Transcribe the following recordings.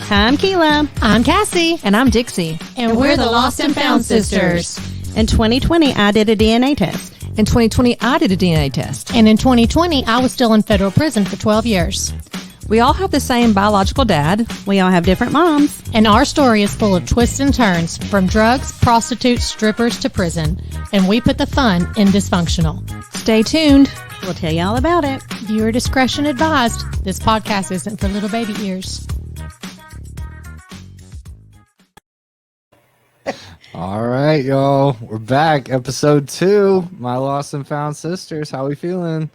I'm Kila. I'm Cassie. And I'm Dixie. And we're the Lost and Found Sisters. In 2020, I did a DNA test. In 2020, I did a DNA test. And in 2020, I was still in federal prison for 12 years. We all have the same biological dad. We all have different moms. And our story is full of twists and turns, from drugs, prostitutes, strippers to prison. And we put the fun in dysfunctional. Stay tuned. We'll tell you all about it. Viewer discretion advised. This podcast isn't for little baby ears. All right, y'all. We're back. Episode 2, My Lost and Found Sisters. How we feeling?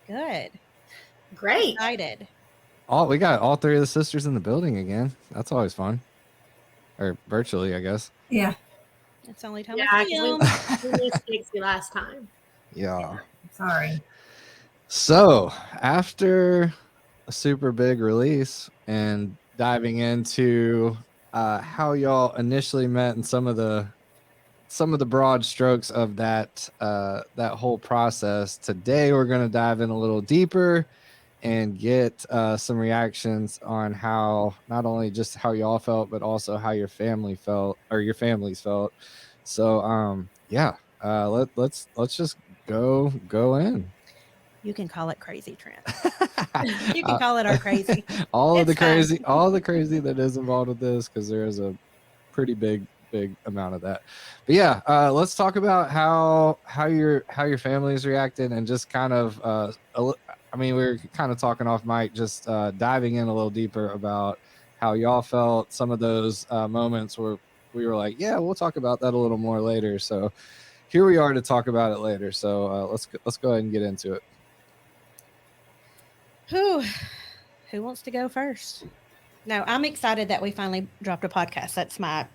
Good. Great. Excited. We got all 3 of the sisters in the building again. That's always fun. Or virtually, I guess. Yeah. That's the only time Yeah, I see them. we missed Dixie last time. Yeah. Sorry. So, after a super big release and diving into how y'all initially met and some of the broad strokes of that whole process, today we're going to dive in a little deeper and get some reactions on how not only just how y'all felt but also how your family felt or your families felt. So let's just go in. You can call it crazy, Trent. You can call it our crazy. all the crazy that is involved with this, because there is a pretty big amount of that. But yeah, let's talk about how your family's reacted, and just kind of we were kind of talking off mic, just diving in a little deeper about how y'all felt, some of those moments where we were like, yeah, we'll talk about that a little more later. So here we are to talk about it later. So let's go ahead and get into it. Who wants to go first? No, I'm excited that we finally dropped a podcast. That's my...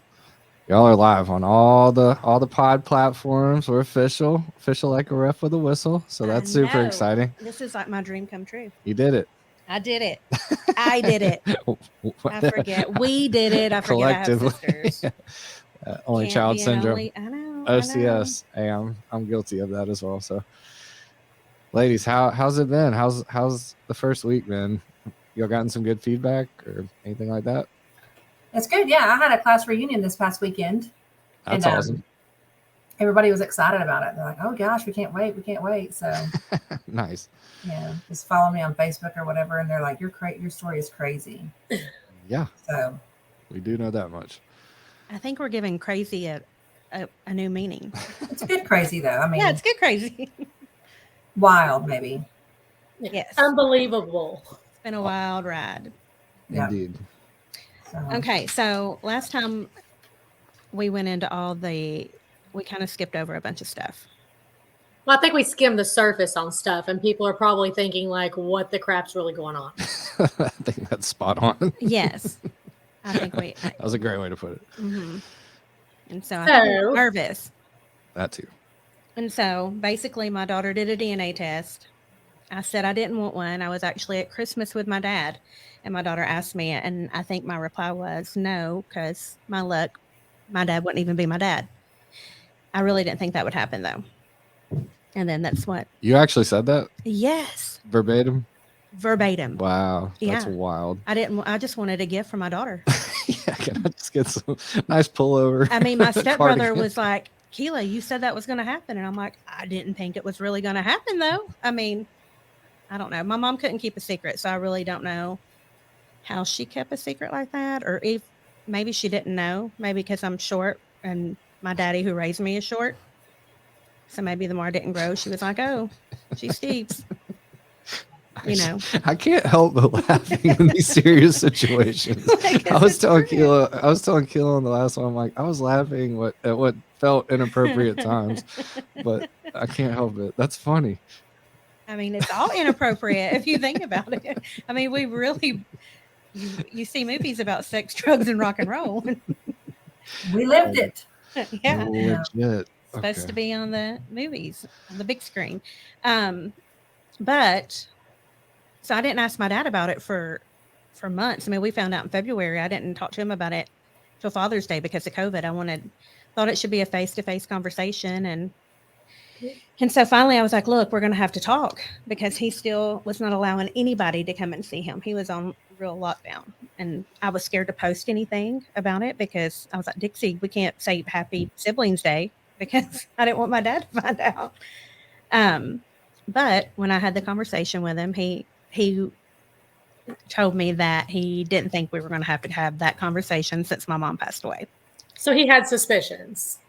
Y'all are live on all the pod platforms. We're official like a ref with a whistle. So that's super exciting. This is like my dream come true. You did it. I did it. I did it. I forget. We did it. I forget I have sisters. Only Can't child be an syndrome. only- I know. OCS. Hey, I'm guilty of that as well. So, ladies, how's it been? How's the first week been? Y'all gotten some good feedback or anything like that? It's good. Yeah, I had a class reunion this past weekend. That's and, awesome. Everybody was excited about it. They're like, "Oh gosh, we can't wait!" So Nice. Yeah, just follow me on Facebook or whatever, and they're like, "Your story is crazy." Yeah. So we do know that much. I think we're giving crazy a new meaning. It's good crazy though. I mean, Yeah, it's good crazy. Wild maybe. Yes. Unbelievable. It's been a wild ride. Yeah. Indeed. So, Okay, so last time we went into we kind of skipped over a bunch of stuff. Well, I think we skimmed the surface on stuff, and people are probably thinking, like, what the crap's really going on? I think that's spot on. Yes. I think that was a great way to put it. Mm-hmm. And so I think we were nervous. That too. And so basically my daughter did a DNA test. I said I didn't want one. I was actually at Christmas with my dad, and my daughter asked me, and I think my reply was no, because my luck, my dad wouldn't even be my dad. I really didn't think that would happen though. And then that's what. You actually said that? Yes. Verbatim? Verbatim. Wow. That's Yeah. wild. I just wanted a gift for my daughter. Yeah, can I just get some nice pullover? I mean, my stepbrother was like, Kila, you said that was going to happen. And I'm like, I didn't think it was really going to happen though. I mean, I don't know. My mom couldn't keep a secret. So I really don't know how she kept a secret like that. Or if maybe she didn't know, maybe because I'm short and my daddy who raised me is short. So maybe the more I didn't grow, she was like, oh, she's Steve's. You know, I can't help but laughing in these serious situations. I was telling Kila on the last one, I'm like, I was laughing at what felt inappropriate times, but I can't help it. That's funny. I mean, it's all inappropriate if you think about it. I mean, we really, you see movies about sex, drugs, and rock and roll. we lived it. Yeah. Legit. Supposed to be on the movies, on the big screen. But so I didn't ask my dad about it for months. I mean, we found out in February. I didn't talk to him about it till Father's Day because of COVID. Thought it should be a face-to-face conversation. And so finally I was like, look, we're going to have to talk, because he still was not allowing anybody to come and see him. He was on real lockdown, and I was scared to post anything about it because I was like, Dixie, we can't say Happy Siblings Day because I didn't want my dad to find out. But when I had the conversation with him, he told me that he didn't think we were going to have that conversation since my mom passed away. So he had suspicions.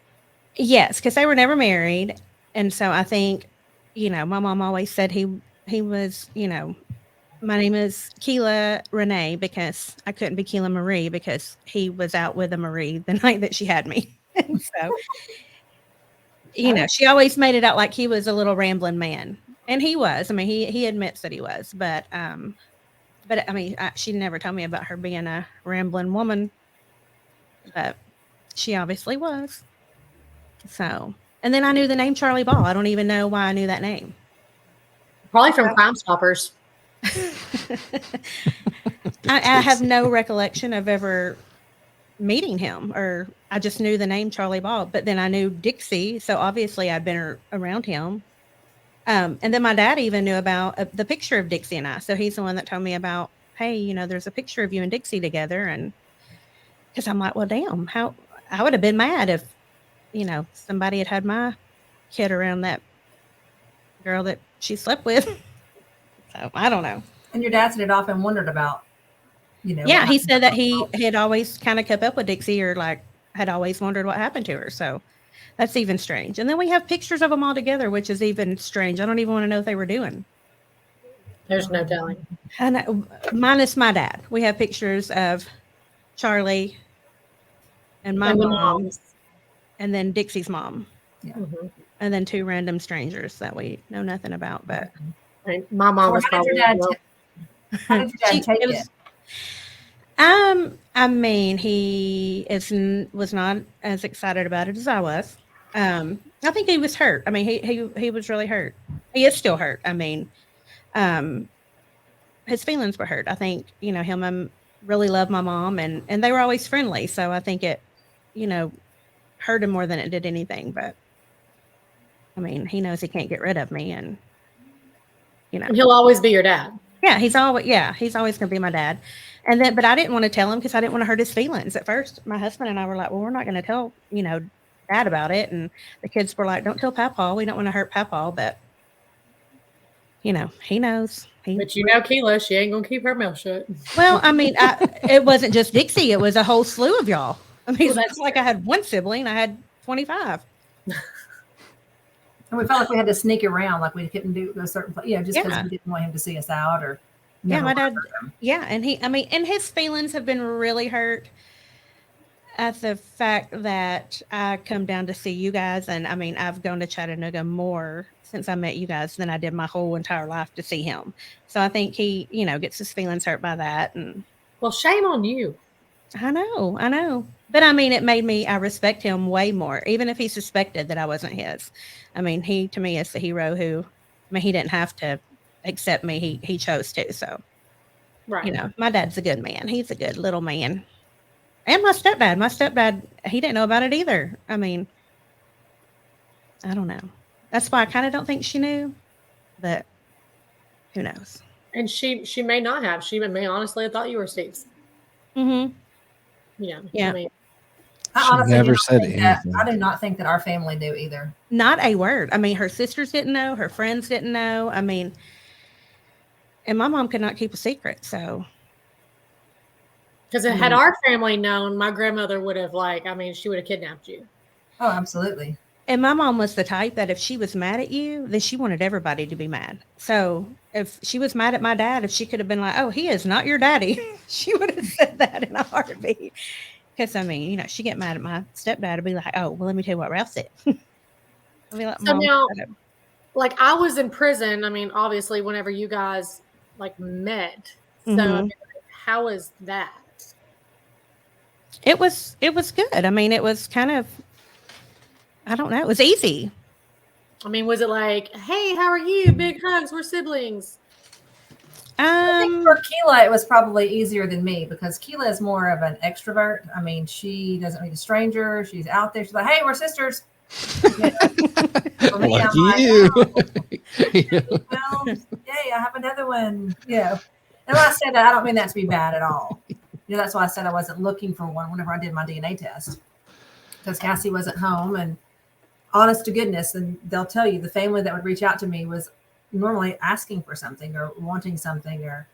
Yes, because they were never married. And so I think, my mom always said he was, my name is Kila Renee because I couldn't be Kila Marie because he was out with a Marie the night that she had me. And so, she always made it out like he was a little rambling man. And he was. I mean, he admits that he was. But I mean, she never told me about her being a rambling woman. But she obviously was. So, and then I knew the name Charlie Ball. I don't even know why I knew that name. Probably from Crime Stoppers. I have no recollection of ever meeting him, or I just knew the name Charlie Ball. But then I knew Dixie, so obviously I'd been around him. And then my dad even knew about the picture of Dixie and I. So he's the one that told me about, hey, there's a picture of you and Dixie together. And because I'm like, well, damn, how I would have been mad if, somebody had my kid around that girl that she slept with. So I don't know. And your dad said it often wondered about, Yeah, he said that he had always kind of kept up with Dixie, or like had always wondered what happened to her. So that's even strange. And then we have pictures of them all together, which is even strange. I don't even want to know what they were doing. There's no telling. And minus my dad. We have pictures of Charlie and my mom, and then Dixie's mom. Yeah. Mm-hmm. And then 2 random strangers that we know nothing about. But my mom was how did your probably. dad, how did your dad take it? I mean, he was not as excited about it as I was. I think he was hurt. I mean, he was really hurt. He is still hurt. I mean, his feelings were hurt. I think, him really loved my mom, and they were always friendly. So I think it, hurt him more than it did anything. But I mean, he knows he can't get rid of me, and And he'll always be your dad. Yeah, he's always going to be my dad. And then, but I didn't want to tell him because I didn't want to hurt his feelings. At first, my husband and I were like, well, we're not going to tell, Dad about it. And the kids were like, don't tell Papa. We don't want to hurt Papa. But, he knows. But Kila, she ain't going to keep her mouth shut. Well, I mean, it wasn't just Dixie. It was a whole slew of y'all. I mean, that's like I had one sibling. I had 25. And we felt like we had to sneak around, like we couldn't go certain places, just because we didn't want him to see us out or. Yeah, my dad. Yeah, and and his feelings have been really hurt at the fact that I come down to see you guys, and I mean, I've gone to Chattanooga more since I met you guys than I did my whole entire life to see him. So I think he, gets his feelings hurt by that. And well, shame on you. I know. But I mean, it made I respect him way more, even if he suspected that I wasn't his. I mean, he, to me, is the hero who, he didn't have to accept me. He chose to. So, right. My dad's a good man. He's a good little man. And my stepdad, he didn't know about it either. I mean, I don't know. That's why I kind of don't think she knew, but who knows? And she may not have. She may honestly have thought you were Steve's. Mm-hmm. Yeah. I mean, I honestly never said anything. I do not think that our family knew either. Not a word. I mean, her sisters didn't know. Her friends didn't know. I mean, and my mom could not keep a secret. So, because had our family known, my grandmother would have she would have kidnapped you. Oh, absolutely. And my mom was the type that if she was mad at you, then she wanted everybody to be mad. So if she was mad at my dad, if she could have been like, oh, he is not your daddy, she would have said that in a heartbeat. Because, I mean, she get mad at my stepdad and be like, oh, well, let me tell you what Ralph said. I'd be like, so now, I was in prison. I mean, obviously, whenever you guys, met. So, I mean, how was that? It was good. I mean, it was kind of, I don't know. It was easy. I mean, was it like, hey, how are you? Big hugs. We're siblings. I think for Kila, it was probably easier than me because Kila is more of an extrovert. I mean, she doesn't meet a stranger. She's out there. She's like, hey, we're sisters. For me, like I'm you. like, oh, well, yay, I have another one. Yeah. And when I say that, I don't mean that to be bad at all. That's why I said I wasn't looking for one whenever I did my DNA test, because Cassie wasn't home. And honest to goodness, and they'll tell you, the family that would reach out to me was normally asking for something or wanting something, or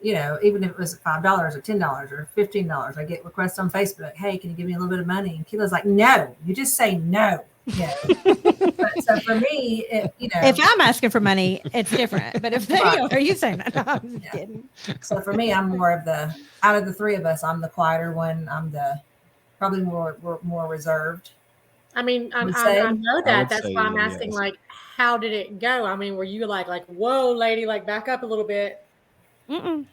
even if it was $5 or $10 or $15. I get requests on Facebook, hey, can you give me a little bit of money? And Kila's like, no, you just say no. But so for me, if I'm asking for money, it's different. But if they are, you say no, I'm just kidding. So for me, I'm more of out of the three of us, I'm the quieter one. I'm probably more reserved. I mean, I know that. That's why I'm asking, like, how did it go? I mean, were you like, whoa, lady, like back up a little bit? Mm-mm.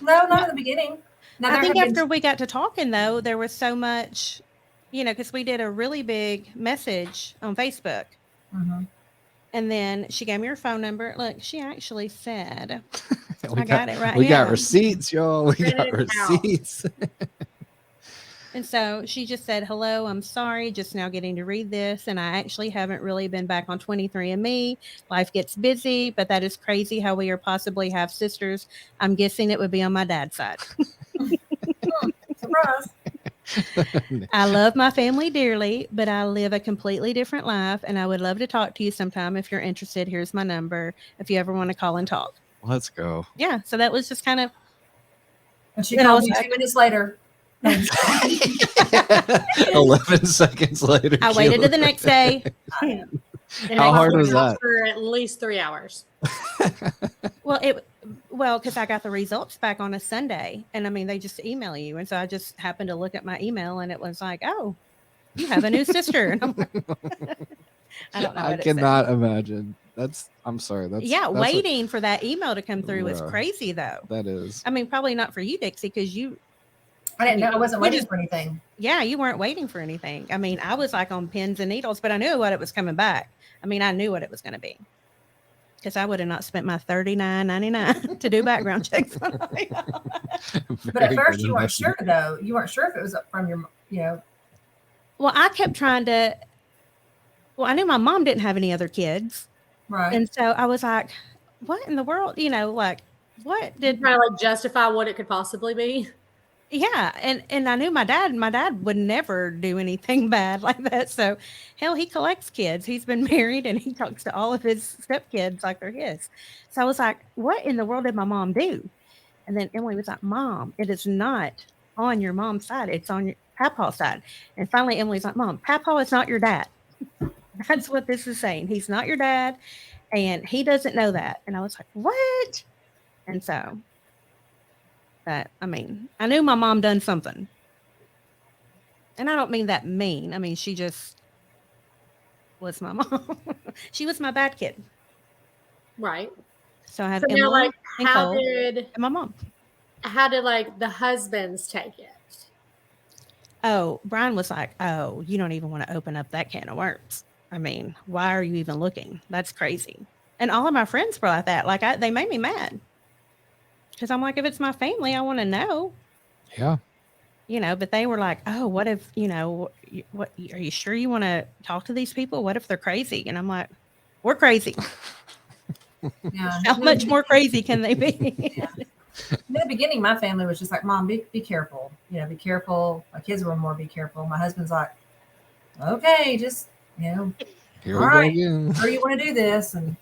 No, not in the beginning. No, I think after we got to talking, though, there was so much, because we did a really big message on Facebook. Mm-hmm. And then she gave me her phone number. Look, she actually said, I got it right We here. got receipts, y'all. We got receipts. And so she just said, hello, I'm sorry, just now getting to read this. And I actually haven't really been back on 23andMe. Life gets busy, but that is crazy how we are possibly half sisters. I'm guessing it would be on my dad's side. Surprise. I love my family dearly, but I live a completely different life. And I would love to talk to you sometime. If you're interested, here's my number. If you ever want to call and talk. Let's go. Yeah. So that was just kind of. And she called me 2 minutes later. 11 seconds later. I waited to the next day. How hard was that? For at least 3 hours. Well, because I got the results back on a Sunday, and I mean, they just email you. And so I just happened to look at my email, and it was like, oh, you have a new sister. And I'm like, I don't know. I cannot imagine. I'm sorry. That's waiting for that email to come through was crazy, though. That is. I mean, probably not for you, Dixie, because I didn't know. I wasn't waiting for anything. Yeah, you weren't waiting for anything. I mean, I was like on pins and needles, but I knew what it was coming back. I mean, I knew what it was going to be. Because I would have not spent my $39.99 to do background checks. But at first you weren't sure, though. You weren't sure if it was from your, Well, I kept trying to. Well, I knew my mom didn't have any other kids. Right. And so I was like, what in the world? Like, what did. Trying to like justify what it could possibly be. Yeah. And I knew my dad would never do anything bad like that. So hell, he collects kids. He's been married and he talks to all of his stepkids like they're his. So I was like, what in the world did my mom do? And then Emily was like, Mom, it is not on your mom's side. It's on your Papa's side. And finally, Emily's like, Mom, Papa is not your dad. That's what this is saying. He's not your dad. And he doesn't know that. And I was like, what? And so. But I mean, I knew my mom done something. And I don't mean that mean. I mean, she just was my mom. She was my bad kid. Right. So I have Emily like, and how Cole did and my mom. How did like the husbands take it? Oh, Brian was like, oh, you don't even want to open up that can of worms. I mean, why are you even looking? That's crazy. And all of my friends were like that. Like they made me mad. Because I'm like, if it's my family, I want to know. Yeah. But they were like, oh, what if, what are you sure you want to talk to these people? What if they're crazy? And I'm like, we're crazy. Yeah. How much more crazy can they be? Yeah. In the beginning, my family was just like, Mom, be careful. Be careful. My kids were more be careful. My husband's like, okay, just, Here we all go right, again. sure you want to do this. And,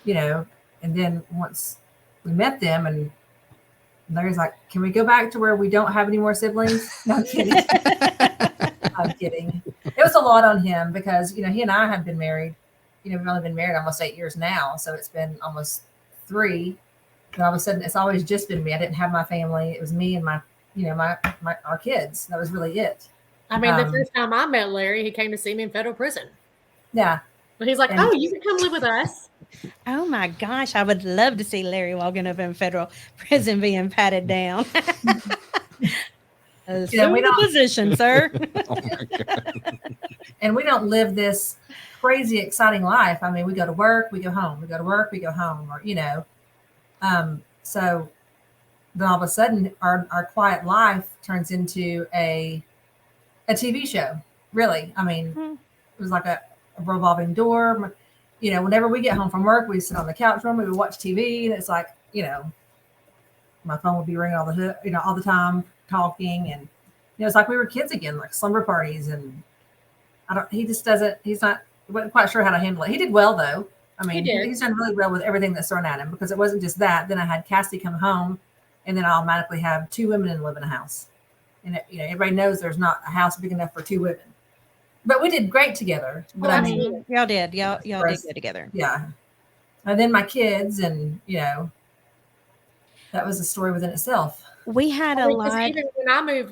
and then once we met them and Larry's like, can we go back to where we don't have any more siblings? No, I'm kidding. I'm kidding. It was a lot on him because, he and I have been married. We've only been married almost 8 years now. So it's been almost 3. And all of a sudden, it's always just been me. I didn't have my family. It was me and my our kids. That was really it. I mean, the first time I met Larry, he came to see me in federal prison. Yeah. But he's like, oh, you can come live with us. Oh my gosh, I would love to see Larry walking up in federal prison being patted down. Assume the position, sir. Oh my God. And we don't live this crazy, exciting life. I mean, we go to work, we go home. We go to work, we go home. Or, so then all of a sudden our quiet life turns into a TV show. Really. I mean, it was like a revolving door. Whenever we get home from work, we sit on the couch room, we would watch TV, and it's like, my phone would be ringing all the time, talking, and it's like we were kids again, like slumber parties. And he just doesn't. Wasn't quite sure how to handle it. He did well though. I mean, he's done really well with everything that's thrown at him, because it wasn't just that. Then I had Cassie come home, and then I automatically have 2 women live in a house, and everybody knows there's not a house big enough for 2 women. But we did great together. But I mean, y'all did did good together. Yeah. And then my kids, and that was a story within itself. We had a lot. Even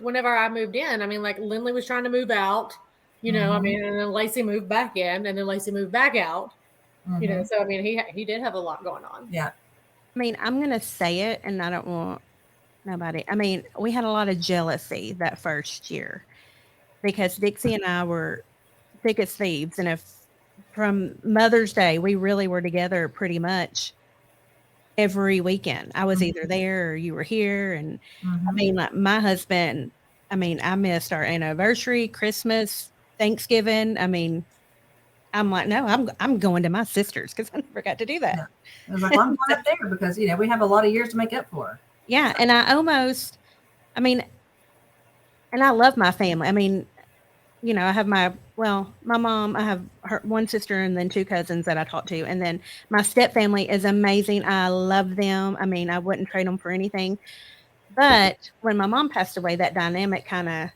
whenever I moved in, I mean, like Lindley was trying to move out, I mean, and then Lacey moved back in, and then Lacey moved back out, so I mean, he did have a lot going on. Yeah. I mean, I'm going to say it, and I don't want nobody. I mean, we had a lot of jealousy that first year, because Dixie and I were thick as thieves. And if from Mother's Day, we really were together pretty much every weekend. I was either there or you were here. And I mean, like my husband, I mean, I missed our anniversary, Christmas, Thanksgiving. I mean, I'm like, no, I'm going to my sister's, because I never got to do that. Yeah. I was like, well, I'm going up there because, we have a lot of years to make up for. Yeah. And I mean, and I love my family. I mean, I have my mom, I have her one sister and then 2 cousins that I talk to. And then my step family is amazing. I love them. I mean, I wouldn't trade them for anything. But when my mom passed away, that dynamic kind of,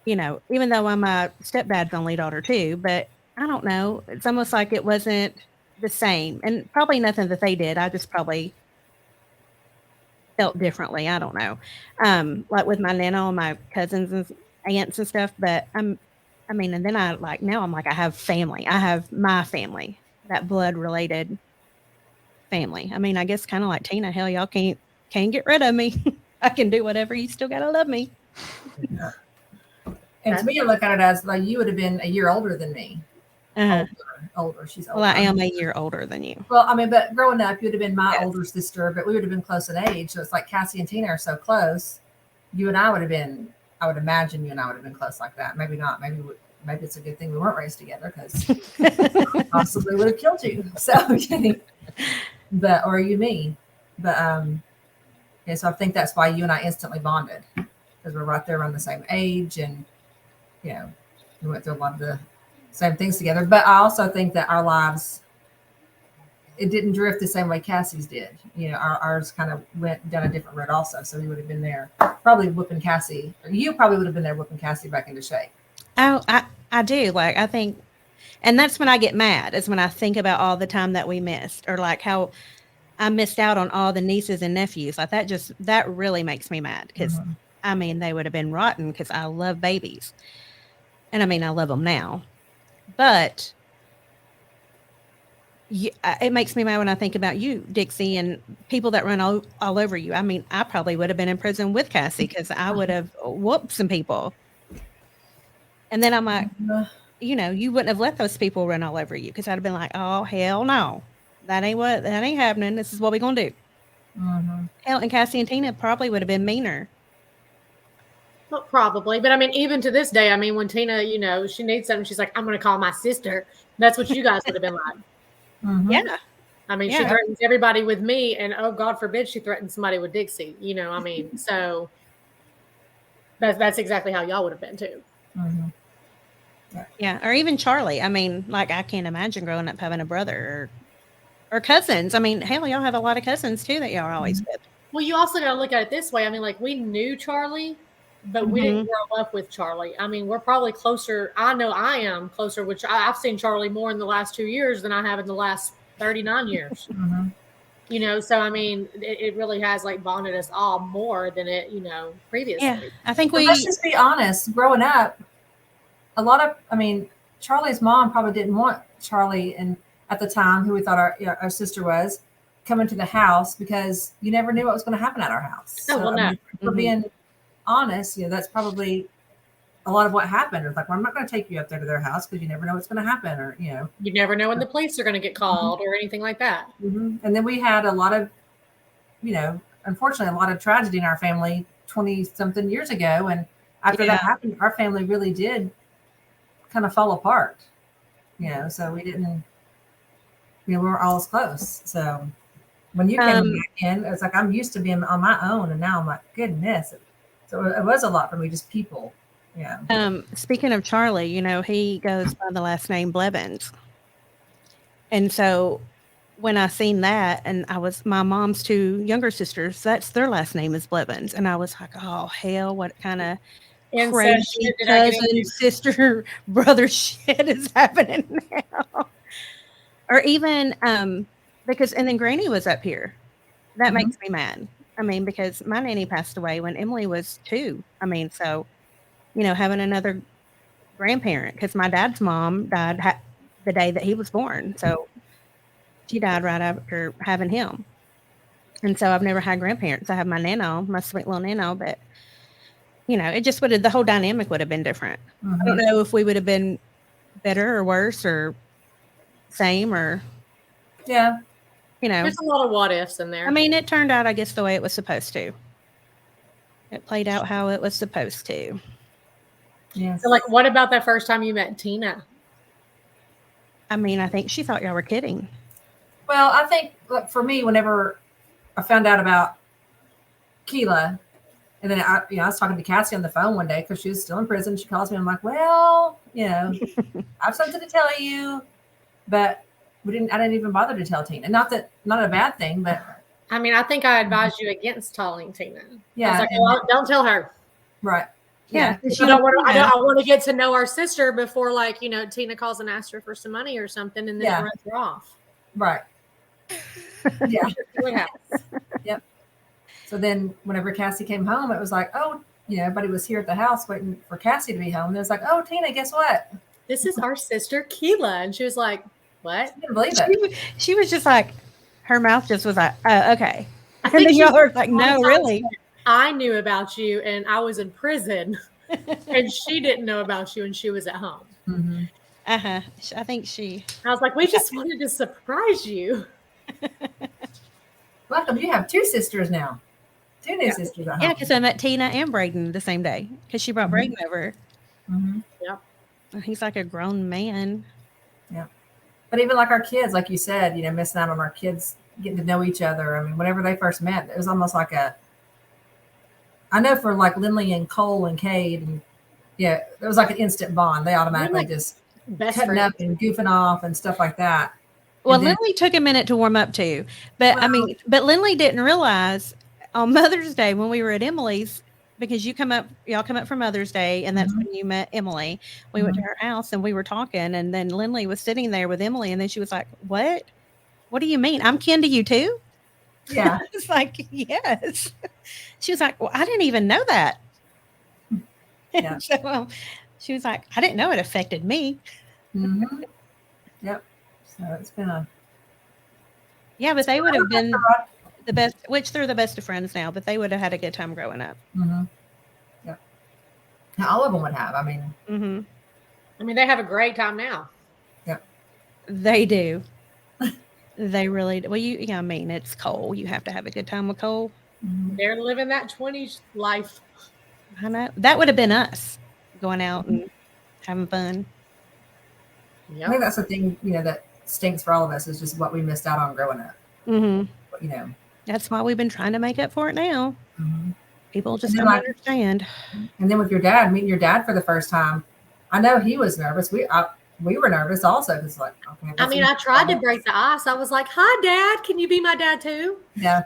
even though I'm my stepdad's only daughter too, but I don't know. It's almost like it wasn't the same, and probably nothing that they did. I just probably felt differently. I don't know. Like with my nana and my cousins and aunts and stuff, but and then now I'm like, I have family. I have my family, that blood related family. I mean, I guess kind of like Tina, hell, y'all can't get rid of me. I can do whatever. You still got to love me. Yeah. And to me, I look at it as like you would have been a year older than me. Older. She's older. Well, I am a year older than you. Well, I mean, but growing up, you would have been my older sister, but we would have been close in age. So it's like Cassie and Tina are so close. You and I would have been, I would imagine you and I would have been close like that. Maybe not. Maybe it's a good thing we weren't raised together, because possibly would have killed you. So, or you me. But, so I think that's why you and I instantly bonded, because we're right there around the same age, and, we went through a lot of the same things together. But I also think that our lives, it didn't drift the same way Cassie's did. Ours kind of went down a different road also. So we would have been there probably whooping Cassie, or you probably would have been there whooping Cassie back into shape. Oh, I do. Like, I think, and that's when I get mad, is when I think about all the time that we missed, or like how I missed out on all the nieces and nephews. Like that really makes me mad, because I mean, they would have been rotten, because I love babies. And I mean, I love them now, but it makes me mad when I think about you, Dixie, and people that run all over you. I mean, I probably would have been in prison with Cassie, because I would have whooped some people. And then I'm like, you wouldn't have let those people run all over you, because I'd have been like, oh, hell no. That ain't happening. This is what we're going to do. Hell, and Cassie and Tina probably would have been meaner. Well, probably. But I mean, even to this day, I mean, when Tina, she needs something, she's like, I'm going to call my sister. That's what you guys would have been like. Yeah. I mean, she threatens everybody with me, and oh, God forbid she threatens somebody with Dixie. I mean, so that's exactly how y'all would have been too. Yeah. Or even Charlie. I mean, like, I can't imagine growing up having a brother or cousins. I mean, hell, y'all have a lot of cousins too that y'all are always with. Well, you also got to look at it this way. I mean, like, we knew Charlie, but we didn't grow up with Charlie. I mean, we're probably closer. I know I am closer, which I've seen Charlie more in the last 2 years than I have in the last 39 years. So I mean, it really has like bonded us all more than it, previously. Yeah, I think let's just be honest. Growing up, Charlie's mom probably didn't want Charlie, and at the time, who we thought our sister was, coming to the house, because you never knew what was going to happen at our house. Oh, well, no. For being honest, that's probably a lot of what happened. It's like, well, I'm not going to take you up there to their house, because you never know what's going to happen, or you never know when the police are going to get called or anything like that. And then we had a lot of, unfortunately, a lot of tragedy in our family 20 something years ago, and after that happened, our family really did kind of fall apart. So we didn't, we weren't all as close. So When you came back in, it's like I'm used to being on my own, and now I'm like, goodness. So it was a lot for me, just people. Yeah. Speaking of Charlie, he goes by the last name Blevins. And so when I seen that, and my mom's two younger sisters, that's their last name is Blevins. And I was like, oh, hell, what kind of crazy cousin, sister, brother shit is happening now? Or even, and then Granny was up here. That makes me mad. I mean, because my nanny passed away when Emily was 2. I mean, so, having another grandparent, because my dad's mom died the day that he was born. So she died right after having him. And so I've never had grandparents. I have my nano, my sweet little nano, but it just the whole dynamic would have been different. I don't know if we would have been better or worse or same or, yeah. There's a lot of what ifs in there. I mean, it turned out, I guess, the way it was supposed to. It played out how it was supposed to. Yeah. So, what about that first time you met Tina? I mean, I think she thought y'all were kidding. Well, I think for me, whenever I found out about Kila, and then I was talking to Cassie on the phone one day because she was still in prison. She calls me. I'm like, well, I have something to tell you, but I didn't even bother to tell Tina. Not a bad thing, but I mean, I think I advised you against telling Tina. Yeah, I was like, well, don't tell her. Right. Yeah. I want to get to know our sister before, Tina calls and asks her for some money or something, and then it runs her off. Right. Yeah. What happens? Yep. So then whenever Cassie came home, it was like, oh, everybody was here at the house waiting for Cassie to be home. And it was like, oh, Tina, guess what? This is our sister, Kila. And she was like, what? I didn't believe it. She was just like, her mouth just was like, oh, okay. I And then y'all were like, no, really? I knew about you and I was in prison and she didn't know about you and she was at home. Mm-hmm. I think I was like, we just wanted to surprise you. Welcome. You have 2 sisters now. 2 new sisters at home. Yeah, because I met Tina and Braden the same day because she brought Braden over. Mm-hmm. Yep. He's like a grown man. Yeah. But even like our kids, like you said, missing out on our kids getting to know each other. I mean, whenever they first met, it was almost like I know for like Lindley and Cole and Cade, and it was like an instant bond. They automatically just cutting up and goofing off and stuff like that. Well, Lindley took a minute to warm up too, but but Lindley didn't realize on Mother's Day when we were at Emily's, because y'all come up for Mother's Day, and that's when you met Emily. We went to her house and we were talking, and then Lindley was sitting there with Emily, and then she was like, "What? What do you mean? I'm kin to you too?" Yeah, it's like, yes. She was like, "Well, I didn't even know that." Yeah. So she was like, "I didn't know it affected me." Mm-hmm. Yep. So it's been but they would have been the best, which they're the best of friends now, but they would have had a good time growing up. Mm-hmm. Yep. Now, all of them would have. I mean, they have a great time now. Yep. They do. They really do. Well, it's Cole. You have to have a good time with Cole. Mm-hmm. They're living that 20s life. I know. That would have been us going out and having fun. I think that's the thing, that stinks for all of us is just what we missed out on growing up. Mm-hmm. That's why we've been trying to make up for it now. Mm-hmm. People just don't understand. And then with your dad, meeting your dad for the first time, I know he was nervous. We were nervous also because okay. I tried to break the ice. I was like, "Hi, Dad. Can you be my dad too?" Yeah.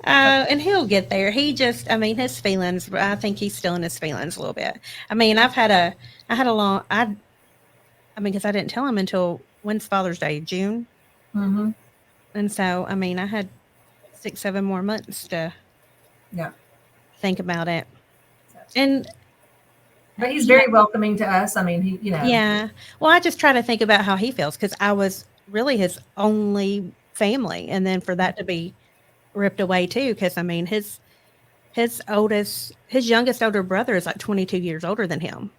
And he'll get there. He just, his feelings. I think he's still in his feelings a little bit. Because I didn't tell him until when's Father's Day, June. Mm-hmm. And so, I had 6-7 more months to think about it. But he's very welcoming to us. He. Yeah. Well, I just try to think about how he feels because I was really his only family, and then for that to be ripped away too, because his youngest older brother is like 22 years older than him,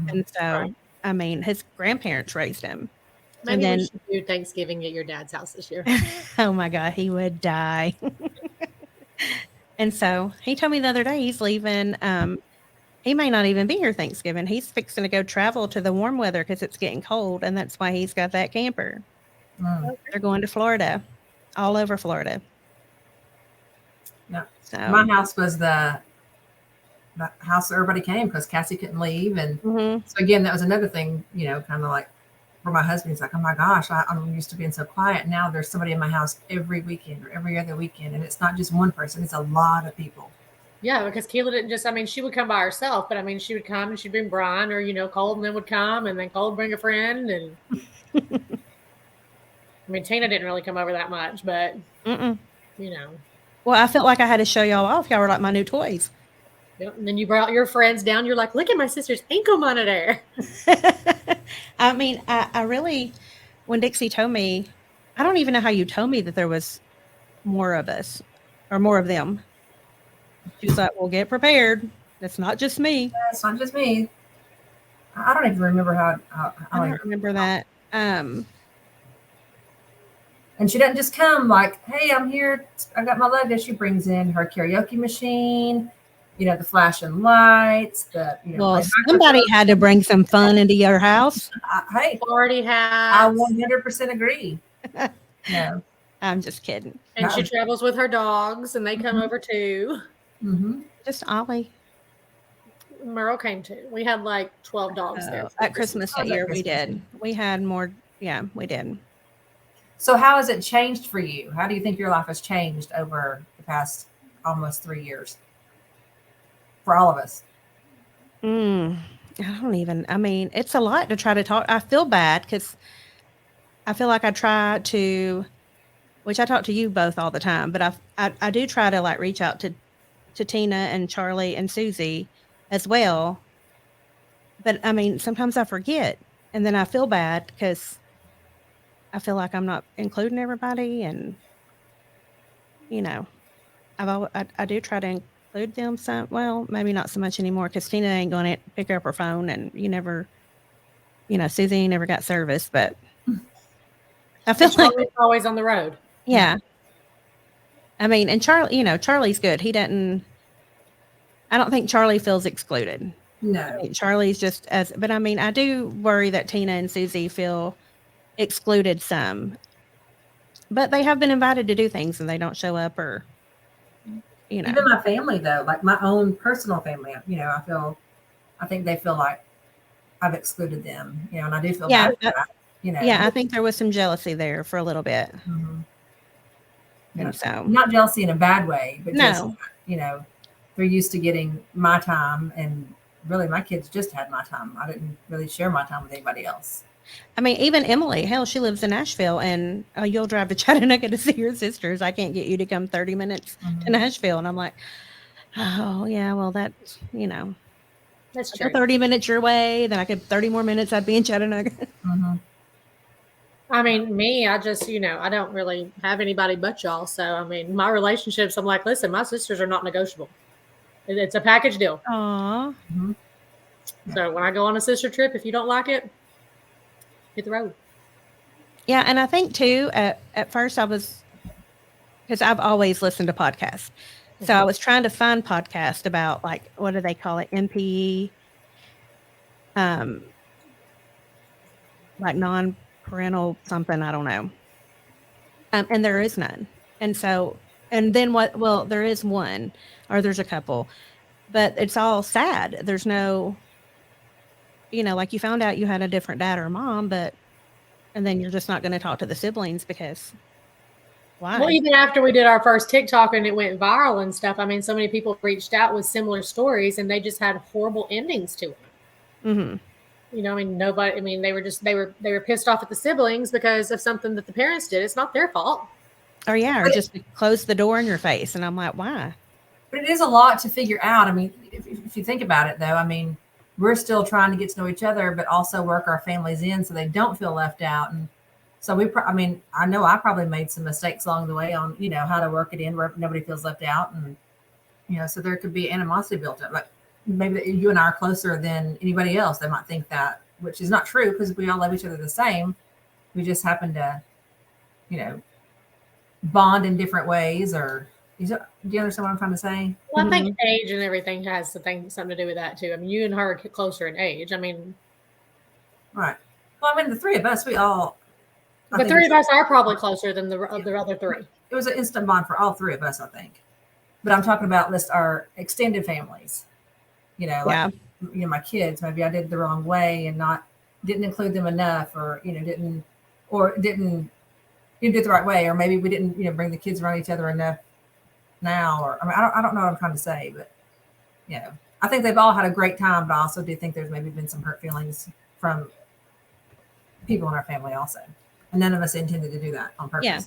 and so his grandparents raised him. Maybe we should do Thanksgiving at your dad's house this year. Oh my God, he would die. And so he told me the other day he's leaving. He may not even be here Thanksgiving. He's fixing to go travel to the warm weather because it's getting cold, and that's why he's got that camper. They're going to Florida, all over Florida. Yeah. So My house was the house everybody came because Cassie couldn't leave. And so again, that was another thing, kind of like for my husband, he's like, oh my gosh, I'm used to being so quiet. Now there's somebody in my house every weekend or every other weekend. And it's not just one person, it's a lot of people. Yeah, because Kila didn't just, she would come by herself, but she would come and she'd bring Brian or, Colton then would come and then Colton bring a friend. And Tina didn't really come over that much, but, Well, I felt like I had to show y'all off. Y'all were like my new toys. Yep. And then you brought your friends down. You're like, look at my sister's ankle monitor. I really, when Dixie told me, I don't even know how you told me that there was more of us or more of them. She was like, well, get prepared. It's not just me. Yeah, it's not just me. I don't even remember how I don't remember that. And she doesn't just come like, hey, I'm here. I got my luggage. She brings in her karaoke machine, the flashing lights. Well, somebody had to bring some fun into your house. Hey, party hats. I 100% agree. No, I'm just kidding. And she travels with her dogs, and they come over too. Just Ollie. Merle came too. We had like 12 dogs there. At Christmas that year, we did. We had more. Yeah, we did. So how has it changed for you? How do you think your life has changed over the past almost 3 years? For all of us. I don't even, it's a lot to try to talk. I feel bad because I feel like I try to, which I talk to you both all the time, but I do try to like reach out to Tina and Charlie and Susie as well. But sometimes I forget and then I feel bad because I feel like I'm not including everybody. And, I do try to include them some. Well, maybe not so much anymore because Tina ain't going to pick up her phone and Susie never got service, but I feel like Charlie's always on the road. Yeah. And Charlie, Charlie's good. He doesn't, I don't think Charlie feels excluded. No. Charlie's just but I do worry that Tina and Susie feel excluded some, but they have been invited to do things and they don't show up or, Even my family though, like my own personal family, I think they feel like I've excluded them, and I do feel bad for that, Yeah, I think there was some jealousy there for a little bit. So not jealousy in a bad way, but no. just, they're used to getting my time, and really my kids just had my time. I didn't really share my time with anybody else. Even Emily, hell, she lives in Nashville, and you'll drive to Chattanooga to see your sisters. I can't get you to come 30 minutes to Nashville. And I'm like, oh, yeah, well, that's, that's true. 30 minutes your way, then I could 30 more minutes, I'd be in Chattanooga. Me, I just, I don't really have anybody but y'all. So, my relationships, I'm like, listen, my sisters are not negotiable. It's a package deal. Aww. So when I go on a sister trip, if you don't like it, hit the road. Yeah, and I think too, at first I was, because I've always listened to podcasts. So I was trying to find podcasts about like, what do they call it? NPE, like non-parental something, I don't know. And there is none. And so, and then there is one, or there's a couple, but it's all sad. There's no, like you found out you had a different dad or mom, and then you're just not going to talk to the siblings because why? Well, even after we did our first TikTok and it went viral and stuff, so many people reached out with similar stories and they just had horrible endings to it. Nobody, they were pissed off at the siblings because of something that the parents did. It's not their fault. Or just close the door in your face. And I'm like, why? But it is a lot to figure out. If you think about it though, we're still trying to get to know each other, but also work our families in so they don't feel left out. And so I know I probably made some mistakes along the way on, how to work it in where nobody feels left out. And, so there could be animosity built up. Like maybe you and I are closer than anybody else. They might think that, which is not true because we all love each other the same. We just happen to, bond in different ways. Or do you understand what I'm trying to say? Well, I think age and everything has something to do with that too. You and her are closer in age. Right. Well, the three of us, we all, The three of us are probably closer than the other three. It was an instant bond for all three of us, I think. But I'm talking about our extended families. You know, like my kids. Maybe I did the wrong way and didn't include them enough, or didn't do it the right way, or maybe we didn't bring the kids around each other enough now. Or I don't know what I'm trying to say, but I think they've all had a great time. But I also do think there's maybe been some hurt feelings from people in our family also, and none of us intended to do that on purpose. Yeah.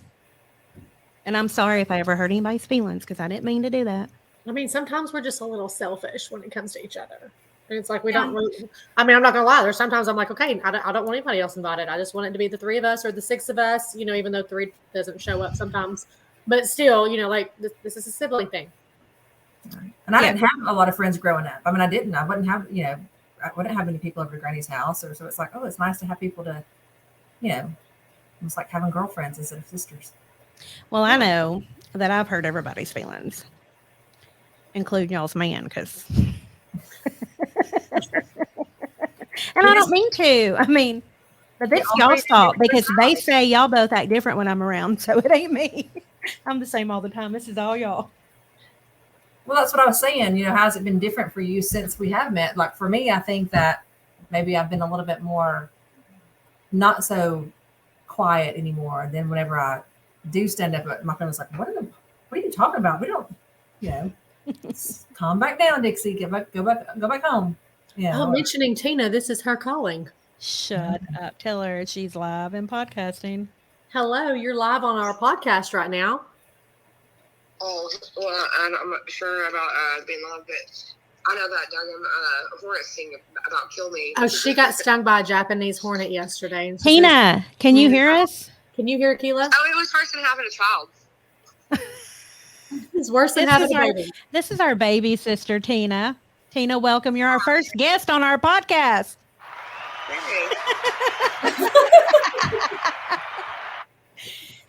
And I'm sorry if I ever hurt anybody's feelings, because I didn't mean to do that. I mean, sometimes we're just a little selfish when it comes to each other. And it's like we don't really, I mean, I'm not going to lie. There's sometimes I'm like, okay, I don't want anybody else invited. I just want it to be the three of us or the six of us, even though three doesn't show up sometimes. But still, like this is a sibling thing. And I didn't have a lot of friends growing up. I mean, I didn't. I wouldn't have, I wouldn't have any people over to Granny's house. So it's like, oh, it's nice to have people to, it's like having girlfriends instead of sisters. Well, I know that I've hurt everybody's feelings, including y'all's man, because... And I don't mean to. I mean, but this y'all's fault, because they say y'all both act different when I'm around, so it ain't me. I'm the same all the time. This is all y'all. Well, that's what I was saying. How's it been different for you since we have met? Like for me, I think that maybe I've been a little bit more not so quiet anymore. Then whenever I do stand up, my friend was like, what are you talking about? We don't, calm back down, Dixie. Go back home. Yeah. Oh, mentioning Tina, this is her calling. Shut up. Tell her she's live and podcasting. Hello, you're live on our podcast right now. Oh, well, I'm not sure about being live, but I know that hornet thing about kill me. Oh, she got stung by a Japanese hornet yesterday. And Tina, can you hear us? Can you hear Kila? Oh, it was worse than having a child. It's worse than having a baby. This is our baby sister, Tina. Tina, welcome. You're our first guest on our podcast. Hey.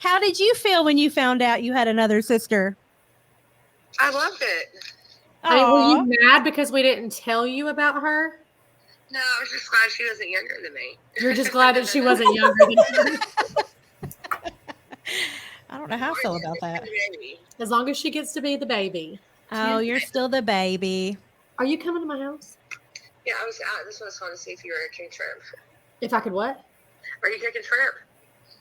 How did you feel when you found out you had another sister? I loved it. I mean, were you mad because we didn't tell you about her? No, I was just glad she wasn't younger than me. You're just glad that she wasn't younger than you. I don't know how I feel about that. As long as she gets to be the baby. Oh, you're still the baby. Are you coming to my house? Yeah, I was out. This was fun to see if you were cooking shrimp. If I could what? Are you cooking shrimp?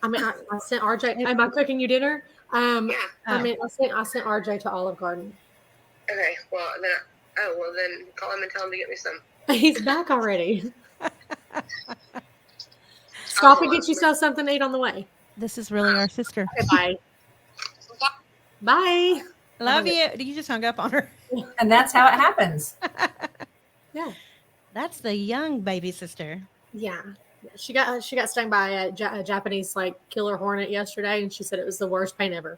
I mean, I sent RJ. Am I cooking you dinner? Yeah. I mean, I sent RJ to Olive Garden. Okay. Well, then call him and tell him to get me some. He's back already. Stop and get yourself something to eat on the way. This is really our sister. Okay, bye. Bye. Love you. You just hung up on her. And that's how it happens. Yeah. That's the young baby sister. Yeah. She got stung by a Japanese killer hornet yesterday, and she said it was the worst pain ever.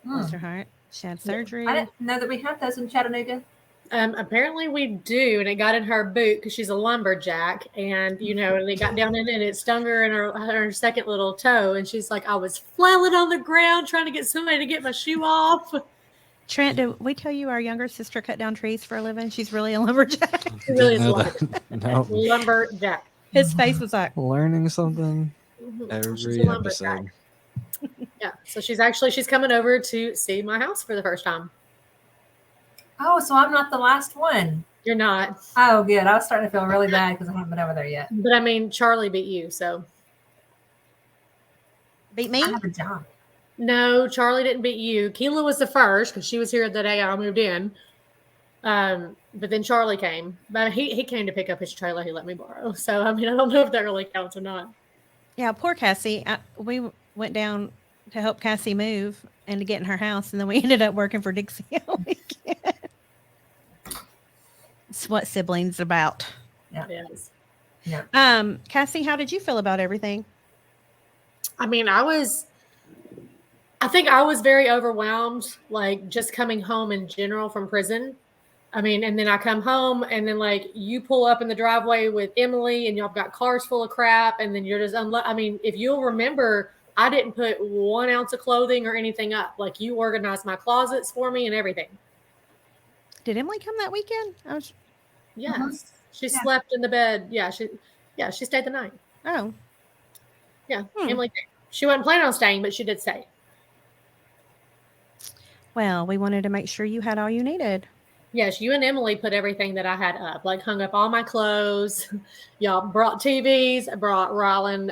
Bless her heart. She had surgery. I didn't know that we had those in Chattanooga. Apparently we do, and it got in her boot because she's a lumberjack, and and it got down in it, and it stung her in her second little toe, and she's like, I was flailing on the ground trying to get somebody to get my shoe off. Trent, did we tell you our younger sister cut down trees for a living? She's really a lumberjack. She really is a No. lumberjack. His face was like Learning something She's every a lumberjack. episode. Yeah, so she's coming over to see my house for the first time. Oh, so I'm not the last one. You're not. Oh, good. I was starting to feel really bad because I haven't been over there yet. But I mean, Charlie beat you, so. beat me. I have a job. No, Charlie didn't beat you. Kila was the first because she was here the day I moved in. But then Charlie came. But he came to pick up his trailer he let me borrow. So, I mean, I don't know if that really counts or not. Yeah, poor Cassie. We went down to help Cassie move and to get in her house, and then we ended up working for Dixie all weekend. It's what siblings about. Yeah. It is. Yeah. Cassie, how did you feel about everything? I mean, I think I was very overwhelmed, just coming home in general from prison. I mean, and then I come home and then you pull up in the driveway with Emily and y'all got cars full of crap. And then you're just I mean, if you'll remember, I didn't put 1 ounce of clothing or anything up. You organized my closets for me and everything. Did Emily come that weekend? Yes. She slept in the bed. Yeah. She stayed the night. Oh. Yeah, Emily. She wasn't planning on staying, but she did stay. Well, we wanted to make sure you had all you needed. Yes, you and Emily put everything that I had up, like hung up all my clothes. Y'all brought TVs. I brought Rylan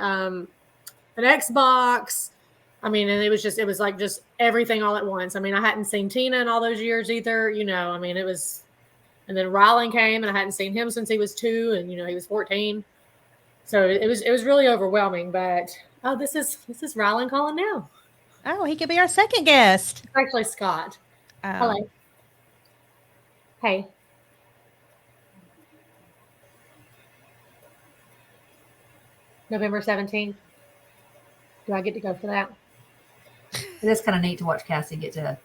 an Xbox. I mean, and it was like just everything all at once. I mean, I hadn't seen Tina in all those years either. I mean, it was, and then Rylan came, and I hadn't seen him since he was 2, and he was 14. So it was really overwhelming. But this is Rylan calling now. Oh, he could be our second guest. It's actually Scott. Oh. Hello. Hey. November 17th. Do I get to go for that? It is kind of neat to watch Cassie get to,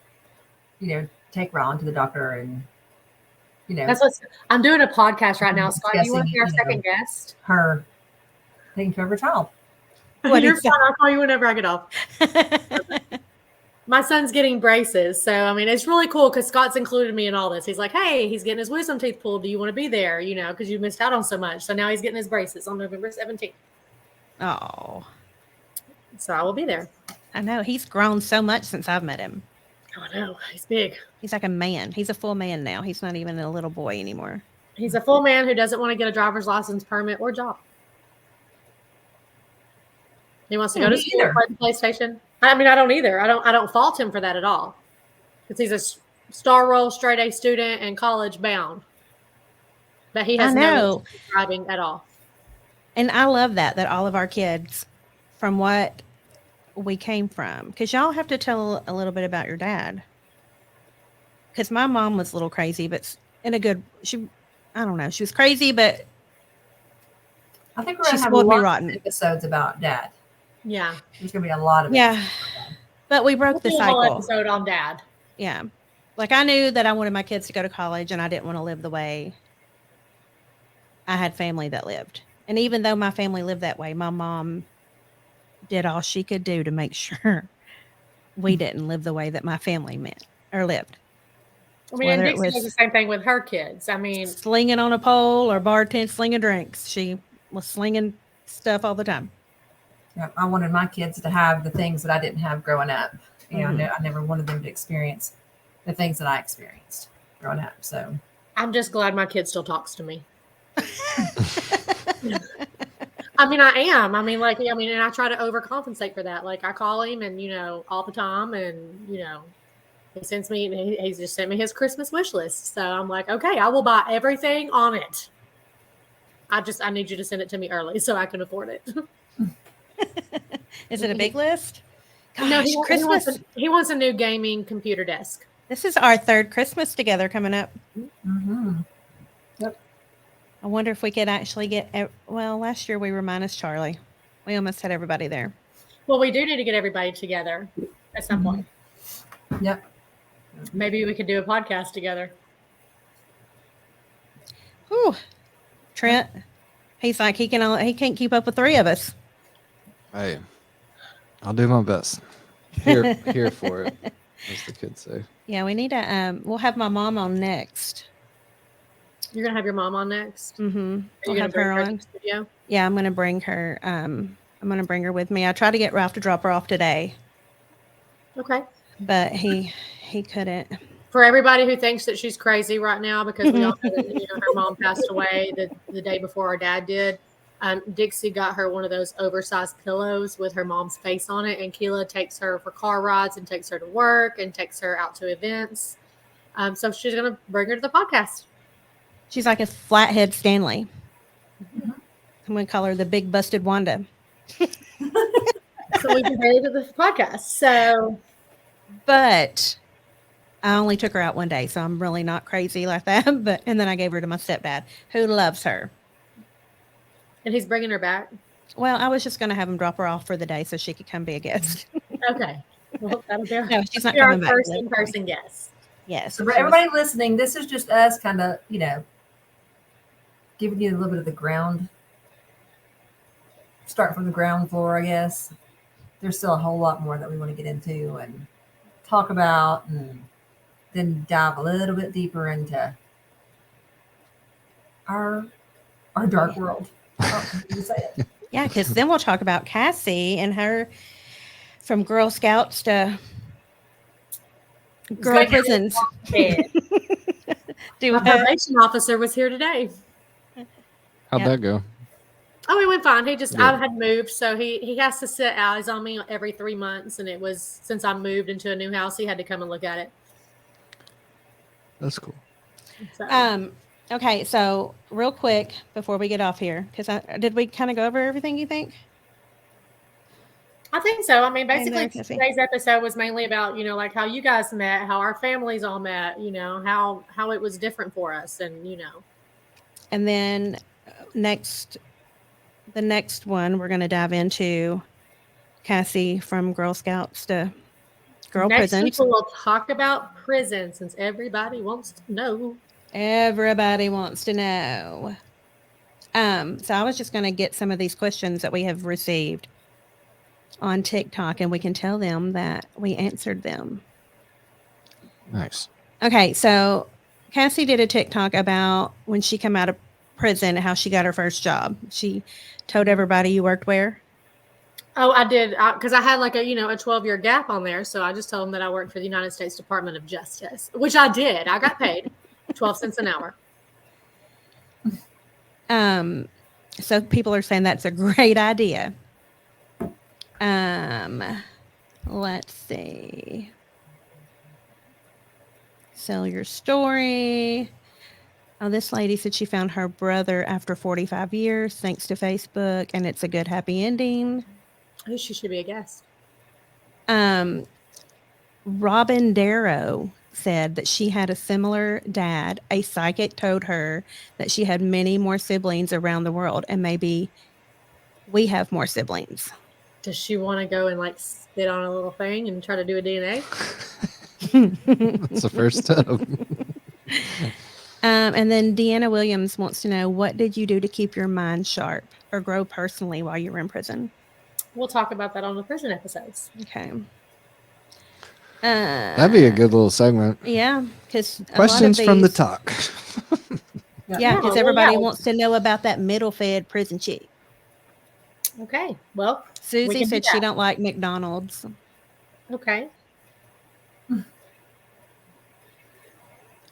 take Ron to the doctor and, That's what I'm doing a podcast right now. Scott, do you want to be our second guest? Her taking care of her child. You're fine. I'll call you whenever I get off. My son's getting braces. So, I mean, it's really cool because Scott's included me in all this. He's like, hey, he's getting his wisdom teeth pulled. Do you want to be there? Because you missed out on so much. So now he's getting his braces on November 17th. Oh. So I will be there. I know. He's grown so much since I've met him. Oh, I know. He's big. He's like a man. He's a full man now. He's not even a little boy anymore. He's a full man who doesn't want to get a driver's license, permit, or job. He wants to go to school and play the PlayStation. I mean, I don't either. I don't fault him for that at all. Because he's a star roll, straight A student and college bound. But he has no driving at all. And I love that all of our kids, from what we came from, because y'all have to tell a little bit about your dad. Because my mom was a little crazy, but in a good, I don't know, she was crazy, but I think we're going to have a lot of episodes about Dad. Yeah. There's going to be a lot of it. But we broke the cycle. A whole episode on Dad. Yeah. Like I knew that I wanted my kids to go to college and I didn't want to live the way I had family that lived. And even though my family lived that way, my mom did all she could do to make sure we didn't live the way that my family meant or lived. I mean, and Dixie does the same thing with her kids. I mean, slinging on a pole or bartending, slinging drinks. She was slinging stuff all the time. Yeah, I wanted my kids to have the things that I didn't have growing up. I never wanted them to experience the things that I experienced growing up. So I'm just glad my kid still talks to me. I mean, I am. I mean, and I try to overcompensate for that. Like I call him and, all the time and, he sends me, he's just sent me his Christmas wish list. So I'm like, okay, I will buy everything on it. I need you to send it to me early so I can afford it. Is it a big list? Gosh, no, Christmas. He wants a new gaming computer desk. This is our third Christmas together coming up. Mm-hmm. Yep. I wonder if we could actually get, last year we were minus Charlie. We almost had everybody there. Well, we do need to get everybody together at some point. Yep. Maybe we could do a podcast together. Whew. Trent, he's like, he can't keep up with 3 of us. Hey, I'll do my best. Here for it, as the kids say. Yeah, we need to. We'll have my mom on next. You're gonna have your mom on next. Mm-hmm. We'll have her on. To the studio? Yeah, I'm gonna bring her. I'm gonna bring her with me. I tried to get Ralph to drop her off today. Okay. But he couldn't. For everybody who thinks that she's crazy right now, because we all know that her mom passed away the day before our dad did. Dixie got her one of those oversized pillows with her mom's face on it, and Kila takes her for car rides and takes her to work and takes her out to events. So she's going to bring her to the podcast. She's like a flathead Stanley. Mm-hmm. I'm going to call her the big busted Wanda. So we can bring her to the podcast. So, but I only took her out one day, so I'm really not crazy like that. And then I gave her to my stepdad, who loves her. And he's bringing her back? Well, I was just going to have him drop her off for the day so she could come be a guest. Okay. Well, that'll be no, she's not coming back. First in-person guest. Yes. So for everybody listening, this is just us kind of, giving you a little bit of the ground. Start from the ground floor, I guess. There's still a whole lot more that we want to get into and talk about, and then dive a little bit deeper into our dark world. You say it. Yeah, because then we'll talk about Cassie and her from Girl Scouts to girl prisons. Do My probation officer was here today. How'd that go? Oh, it went fine. He just, Good. I had moved, so he has to sit out. He's on me every 3 months, and it was since I moved into a new house, he had to come and look at it. That's cool. So. Okay, so real quick before we get off here, because did we kind of go over everything you think? I think so. I mean, basically, today's episode was mainly about, you know, like how you guys met, how our families all met, you know, how it was different for us, and you know. And then the next one we're going to dive into Cassie from Girl Scouts to girl prisons. Next week we'll talk about prison since everybody wants to know. Everybody wants to know. So I was just going to get some of these questions that we have received on TikTok, and we can tell them that we answered them. Nice. Okay, so Cassie did a TikTok about when she came out of prison, how she got her first job. She told everybody you worked where? Oh, I did, because I had like a 12-year gap on there, so I just told them that I worked for the United States Department of Justice, which I did. I got paid 12 cents an hour. So people are saying that's a great idea. Let's see. Sell your story. Oh, this lady said she found her brother after 45 years thanks to Facebook, and it's a good happy ending. Oh, she should be a guest. Robin Darrow said that she had a similar dad. A psychic told her that she had many more siblings around the world, and maybe we have more siblings. Does she want to go and like spit on a little thing and try to do a DNA? That's the first step. And then Deanna Williams wants to know, what did you do to keep your mind sharp or grow personally while you were in prison? We'll talk about that on the prison episodes. Okay. That'd be a good little segment. Yeah, because questions from the talk. Yeah, because everybody wants to know about that middle-fed prison chick. Okay, well, Susie said she don't like McDonald's. Okay.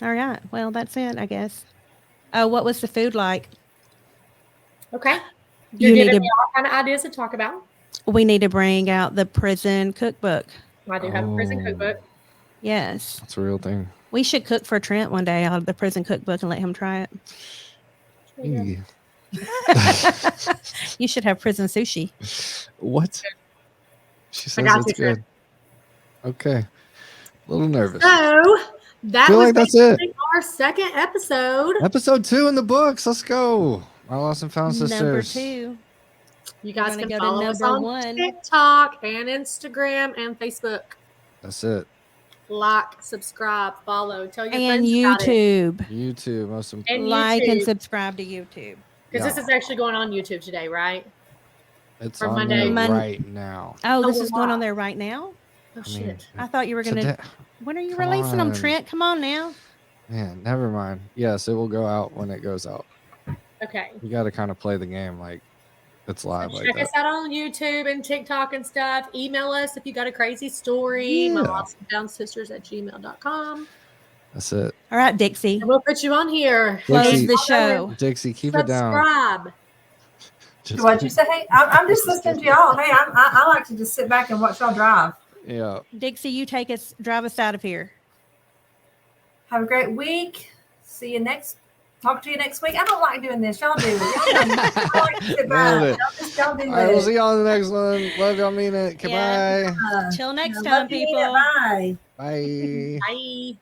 All right. Well, that's it, I guess. Oh, what was the food like? Okay. You're giving me all kind of ideas to talk about. We need to bring out the prison cookbook. I do have a prison cookbook. Yes. That's a real thing. We should cook for Trent one day out of the prison cookbook and let him try it. Yeah. You should have prison sushi. What? She says it's good. Okay. A little nervous. So that was that's it. Our second episode. Episode 2 in the books. Let's go. My Lost and Found Sisters. Number 2. You guys can follow us on TikTok and Instagram and Facebook. That's it. Like, subscribe, follow, tell your friends about YouTube. YouTube, most important. And like and subscribe to YouTube. Because this is actually going on YouTube today, right? It's on Monday right now. Oh, this is going on there right now? Oh, shit. I thought you were going to. When are you releasing them, Trent? Come on now. Man, never mind. Yes, it will go out when it goes out. Okay. You got to kind of play the game like it's live. So check us out on YouTube and TikTok and stuff. Email us if you got a crazy story. Yeah. MyLostandFoundSisters@gmail.com. That's it. All right, Dixie. And we'll put you on here. Close the show. Dixie, keep it down. Subscribe. What'd you say? Hey, I'm just listening to y'all. Hey, I like to just sit back and watch y'all drive. Yeah. Dixie, you drive us out of here. Have a great week. Talk to you next week. I don't like doing this. Y'all do it. I like to sit back. Y'all do it. All right, we'll see y'all on the next one. Love y'all, mean it. Goodbye. Till next time, people. Bye. Bye. Bye.